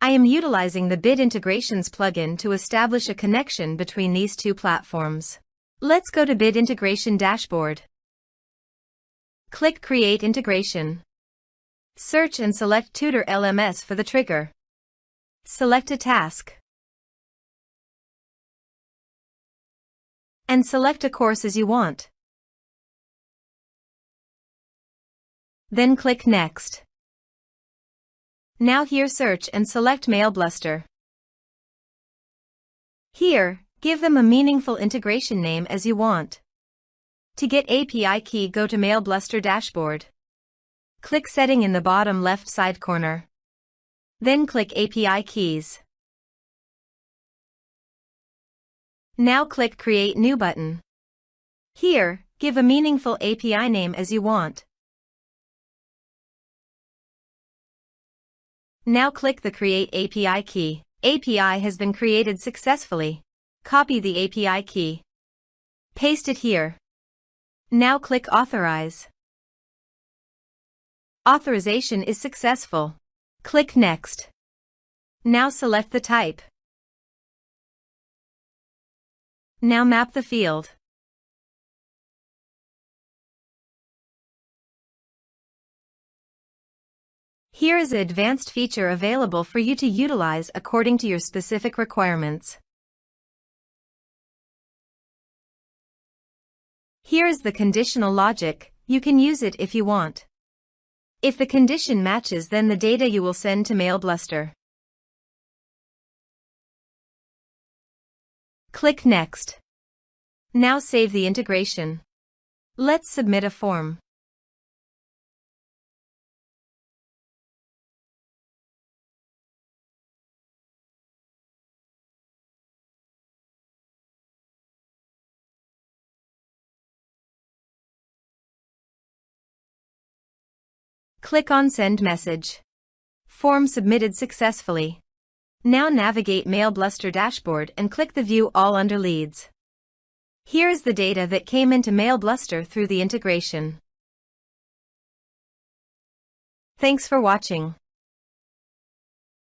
I am utilizing the Bid Integrations plugin to establish a connection between these two platforms. Let's go to Bid Integration Dashboard. Click Create Integration. Search and select Tutor LMS for the trigger. Select a task. And select a course as you want. Then click Next. Now here search and select MailBluster. Here, give them a meaningful integration name as you want. To get API key, go to MailBluster dashboard. Click Setting in the bottom left side corner. Then click API keys. Now click Create New button. Here, give a meaningful API name as you want. Now click the Create API key. API has been created successfully. Copy the API key. Paste it here. Now click Authorize. Authorization is successful. Click Next. Now select the type. Now map the field. Here is an advanced feature available for you to utilize according to your specific requirements. Here is the conditional logic. You can use it if you want. If the condition matches, then the data you will send to MailBluster. Click Next. Now save the integration. Let's submit a form. Click on Send Message. Form submitted successfully. Now navigate MailBluster dashboard and click the View All under Leads. Here is the data that came into MailBluster through the integration. Thanks for watching.